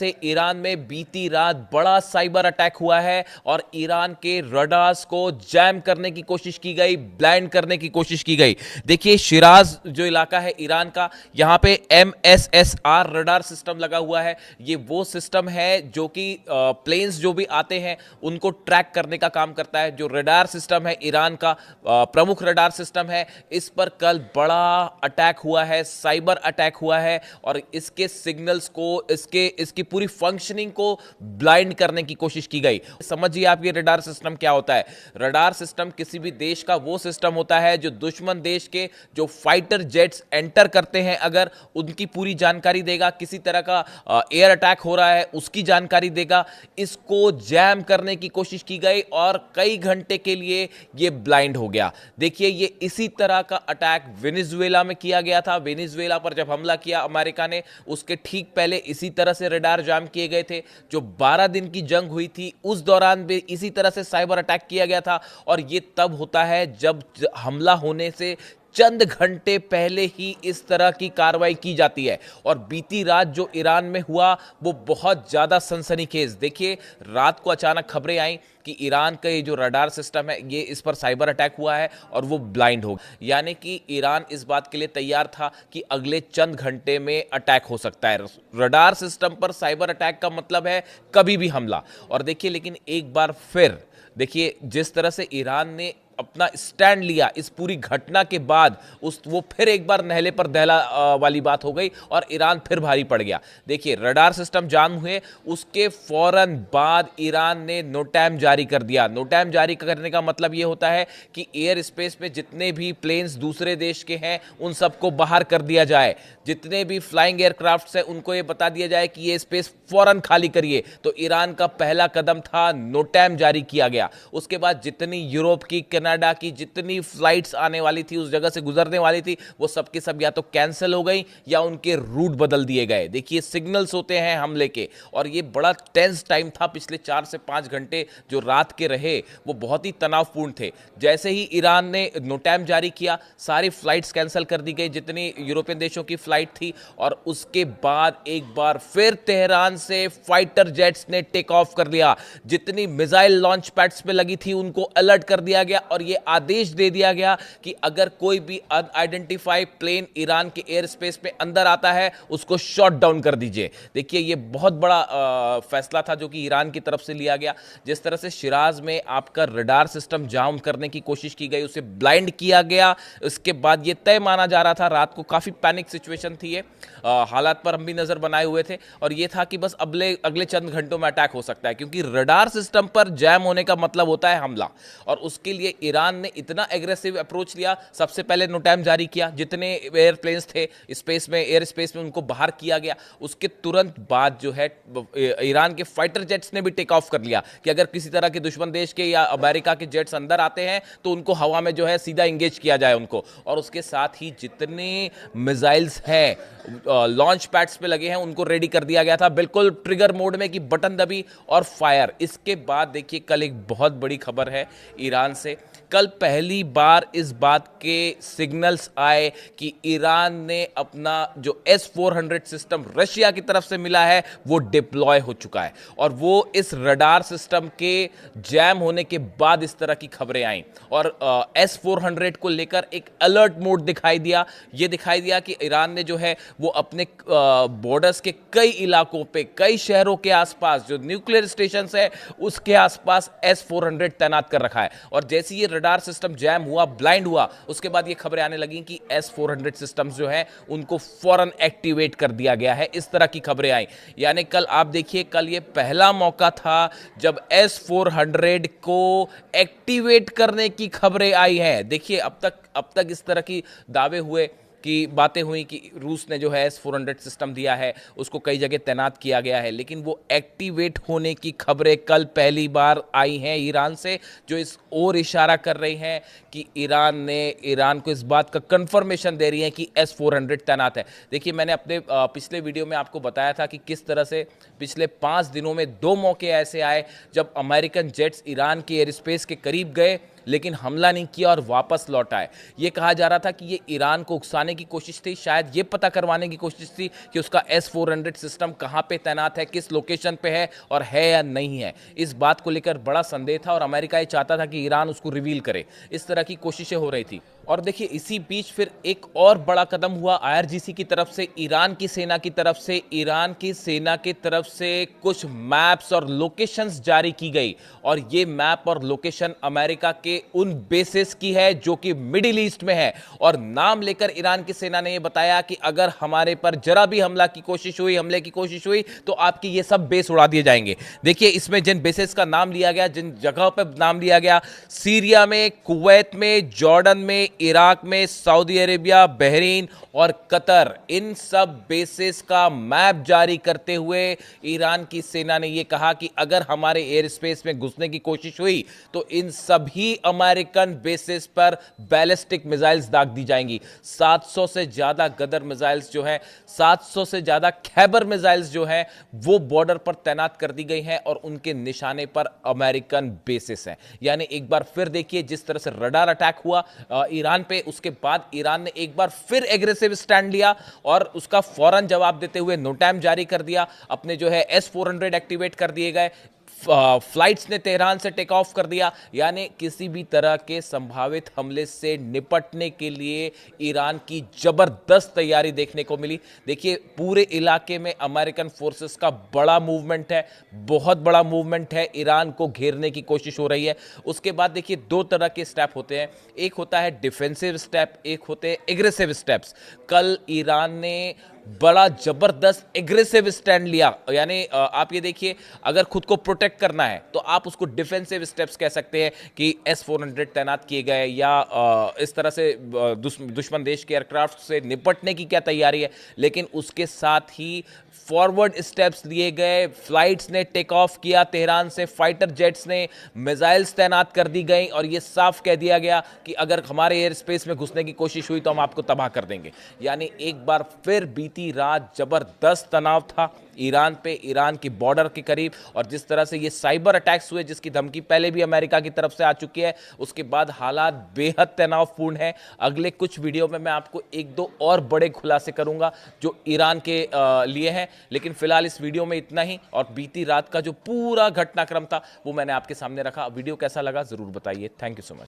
से ईरान में बीती रात बड़ा साइबर अटैक हुआ है और ईरान के रडार्स को जैम करने की कोशिश की गई, ब्लाइंड करने की कोशिश की गई। देखिए शिराज जो इलाका है ईरान का, यहां पे MSSR रडार सिस्टम लगा हुआ है। ये वो सिस्टम है जो कि प्लेन्स जो भी आते हैं उनको ट्रैक करने का काम करता है। जो रडार सिस्टम है ईरान का प्रमुख रडार सिस्टम है, इस पर कल बड़ा अटैक हुआ है, साइबर अटैक हुआ है और इसके सिग्नल्स को, इसकी पूरी फंक्शनिंग को ब्लाइंड करने की कोशिश की गई। समझिए आप ये रडार सिस्टम क्या होता है। रडार सिस्टम किसी भी देश का वो सिस्टम होता है जो दुश्मन देश के जो फाइटर जेट्स एंटर करते हैं, अगर उनकी पूरी जानकारी देगा। किसी तरह का एयर अटैक हो रहा है उसकी जानकारी देगा। इसको जैम करने की कोशिश की गई और कई घंटे के लिए ये ब्लाइंड हो गया। देखिए ये इसी तरह का अटैक वेनेजुएला में किया गया था। वेनेजुएला पर जब हमला किया अमेरिका ने, उसके ठीक पहले इसी तरह से रडार जाम किए गए थे। जो 12 दिन की जंग हुई थी उस दौरान भी इसी तरह से साइबर अटैक किया गया था। और ये तब होता है जब हमला होने से चंद घंटे पहले ही इस तरह की कार्रवाई की जाती है। और बीती रात जो ईरान में हुआ वो बहुत ज्यादा सनसनीखेज। देखिए रात को अचानक खबरें आई कि ईरान का ये जो रडार सिस्टम है ये इस पर साइबर अटैक हुआ है और वो ब्लाइंड हो गया। यानी कि ईरान इस बात के लिए तैयार था कि अगले चंद घंटे में अटैक हो सकता है। रडार सिस्टम पर साइबर अटैक का मतलब है कभी भी हमला। और देखिए लेकिन एक बार फिर देखिए जिस तरह से ईरान ने अपना स्टैंड लिया इस पूरी घटना के बाद, वो फिर एक बार नहले पर दहला वाली बात हो गई और ईरान फिर भारी पड़ गया। देखिए रडार सिस्टम जाम हुए, उसके फौरन बाद ईरान ने नोटैम जारी कर दिया। नोटैम जारी करने का मतलब यह होता है कि एयर स्पेस में जितने भी प्लेन्स दूसरे देश के हैं उन सबको बाहर कर दिया जाए। जितने भी फ्लाइंग एयरक्राफ्ट हैं उनको यह बता दिया जाए कि ये स्पेस फौरन खाली करिए। तो ईरान का पहला कदम था, नोटैम जारी किया गया। उसके बाद जितनी यूरोप की, कनाडा की जितनी फ्लाइट्स आने वाली थी, उस जगह से गुजरने वाली थी, वो सबके सब या तो कैंसिल हो गई या उनके रूट बदल दिए गए। देखिए सिग्नल्स होते हैं हमले के और ये बड़ा टेंस टाइम था। पिछले 4 से 5 घंटे जो रात के रहे वो बहुत ही तनावपूर्ण थे। जैसे ही ईरान ने नोटैम जारी किया, सारी फ्लाइट्स कैंसिल कर दी गई जितनी यूरोपियन देशों की फ्लाइट थी। और उसके बाद एक बार फिर तेहरान से फाइटर जेट्स ने टेक ऑफ कर लिया। जितनी मिसाइल लॉन्च पैड्स पे लगी थी उनको अलर्ट कर दिया गया और यह आदेश दे दिया गया कि अगर कोई भी अनआइडेंटिफाइड प्लेन ईरान के एयर स्पेस में अंदर आता है उसको शॉट डाउन कर दीजिए। देखिए यह बहुत बड़ा फैसला था जो कि ईरान की तरफ से लिया गया। जिस तरह से शिराज में आपका रडार सिस्टम जाम करने की कोशिश की गई, उसे ब्लाइंड किया गया, उसके बाद यह तय माना जा रहा था। रात को काफी पैनिक सिचुएशन थी ये, हालात पर हम भी नजर बनाए हुए थे और यह था कि बस अगले चंद घंटों में अटैक हो सकता है, क्योंकि रडार सिस्टम पर जैम होने का मतलब होता है हमला। और उसके लिए ईरान ने इतना एग्रेसिव अप्रोच लिया। सबसे पहले नोटैम जारी किया, जितने एयरप्लेन्स थे स्पेस में, एयर स्पेस में, उनको बाहर किया गया। उसके तुरंत बाद जो है ईरान के फाइटर जेट्स ने भी टेक ऑफ कर लिया कि अगर किसी तरह के दुश्मन देश के या अमेरिका के जेट्स अंदर आते हैं तो उनको हवा में जो है सीधा इंगेज किया जाए उनको। और उसके साथ ही जितने मिसाइल्स हैं लॉन्च पैड्स पे लगे हैं उनको रेडी कर दिया गया था, बिल्कुल ट्रिगर मोड में कि बटन दबी और फायर। इसके बाद देखिए कल एक बहुत बड़ी खबर है ईरान से। कल पहली बार इस बात के सिग्नल्स आए कि ईरान ने अपना जो S-400 सिस्टम रशिया की तरफ से मिला है वो डिप्लॉय हो चुका है। और वो इस रडार सिस्टम के जैम होने के बाद इस तरह की खबरें आई और S-400 को लेकर एक अलर्ट मोड दिखाई दिया। ये दिखाई दिया कि ईरान ने जो है वो अपने बॉर्डर्स के कई इलाकों पे, कई शहरों के आसपास जो न्यूक्लियर स्टेशन है उसके आसपास S-400 तैनात कर रखा है। और जैसे ये रडार सिस्टम जैम हुआ, ब्लाइंड हुआ, उसके बाद ये खबरें आने लगी कि S-400 सिस्टम्स जो है उनको फौरन एक्टिवेट कर दिया गया है। इस तरह की खबरें आई। यानी कल आप देखिए, कल ये पहला मौका था जब S-400 को एक्टिवेट करने की खबरें आई हैं। देखिए अब तक इस तरह की दावे हुए कि बातें हुई कि रूस ने जो है S-400 सिस्टम दिया है, उसको कई जगह तैनात किया गया है, लेकिन वो एक्टिवेट होने की खबरें कल पहली बार आई हैं ईरान से, जो इस ओर इशारा कर रही हैं कि ईरान को इस बात का कंफर्मेशन दे रही है कि S-400 तैनात है। देखिए मैंने अपने पिछले वीडियो में आपको बताया था कि किस तरह से पिछले 5 दिनों में 2 मौके ऐसे आए जब अमेरिकन जेट्स ईरान के एयर स्पेस के करीब गए लेकिन हमला नहीं किया और वापस लौट आए। ये कहा जा रहा था कि ये ईरान को उकसाने की कोशिश थी, शायद ये पता करवाने की कोशिश थी कि उसका S-400 सिस्टम कहाँ पे तैनात है, किस लोकेशन पे है और है या नहीं है। इस बात को लेकर बड़ा संदेह था और अमेरिका ये चाहता था कि ईरान उसको रिवील करे। इस तरह की कोशिशें हो रही थी। और देखिए इसी बीच फिर एक और बड़ा कदम हुआ IRGC की तरफ से, ईरान की सेना की तरफ से। ईरान की सेना की तरफ से कुछ मैप्स और लोकेशंस जारी की गई और ये मैप और लोकेशन अमेरिका के उन बेसेस की है जो कि मिडिल ईस्ट में है। और नाम लेकर ईरान की सेना ने यह बताया कि अगर हमारे पर जरा भी हमले की कोशिश हुई तो आपकी ये सब बेस उड़ा दिए जाएंगे। देखिए इसमें जिन बेसेस का नाम लिया गया, जिन जगह पर नाम लिया गया, सीरिया में, कुवैत में, जॉर्डन में, इराक में, सऊदी अरेबिया, बहरीन और कतर, इन सब बेसेस का मैप जारी करते हुए ईरान की सेना ने यह कहा कि अगर हमारे एयर स्पेस में घुसने की कोशिश हुई तो इन सभी अमेरिकन बेसेस पर बैलिस्टिक मिसाइल्स दाग दी जाएंगी। 700 से ज्यादा गदर मिसाइल्स जो है, 700 से ज्यादा खैबर मिसाइल्स जो है वो बॉर्डर पर तैनात कर दी गई हैं और उनके निशाने पर अमेरिकन बेसिस हैं। यानी एक बार फिर देखिए जिस तरह से रडार अटैक हुआ ईरान पे, उसके बाद ईरान ने एक बार फिर एग्रेसिव स्टैंड लिया और उसका फौरन जवाब देते हुए नोटैम जारी कर दिया। अपने जो है S-400 एक्टिवेट कर दिए गए, फ्लाइट्स ने तेहरान से टेक ऑफ कर दिया। यानी किसी भी तरह के संभावित हमले से निपटने के लिए ईरान की जबरदस्त तैयारी देखने को मिली। देखिए पूरे इलाके में अमेरिकन फोर्सेस का बड़ा मूवमेंट है, बहुत बड़ा मूवमेंट है, ईरान को घेरने की कोशिश हो रही है। उसके बाद देखिए दो तरह के स्टेप होते हैं, एक होता है डिफेंसिव स्टेप, एक होते हैं एग्रेसिव स्टेप्स। कल ईरान ने बड़ा जबरदस्त एग्रेसिव स्टैंड लिया। यानी आप ये देखिए अगर खुद को प्रोटेक्ट करना है तो आप उसको डिफेंसिव स्टेप्स कह सकते हैं कि S-400 तैनात किए गए या इस तरह से दुश्मन देश के एयरक्राफ्ट से निपटने की क्या तैयारी है। लेकिन उसके साथ ही फॉरवर्ड स्टेप्स लिए गए, फ्लाइट्स ने टेक ऑफ किया तेहरान से, फाइटर जेट्स ने, मिसाइल्स तैनात कर दी गई और यह साफ कह दिया गया कि अगर हमारे एयर स्पेस में घुसने की कोशिश हुई तो हम आपको तबाह कर देंगे। यानी एक बार फिर बीती रात जबरदस्त तनाव था ईरान पे, ईरान की बॉर्डर के करीब। और जिस तरह से ये साइबर अटैक्स हुए जिसकी धमकी पहले भी अमेरिका की तरफ से आ चुकी है, उसके बाद हालात बेहद तनावपूर्ण है। अगले कुछ वीडियो में मैं आपको एक दो और बड़े खुलासे करूंगा जो ईरान के लिए हैं, लेकिन फिलहाल इस वीडियो में इतना ही। और बीती रात का जो पूरा घटनाक्रम था वो मैंने आपके सामने रखा। वीडियो कैसा लगा जरूर बताइए। Thank you so much.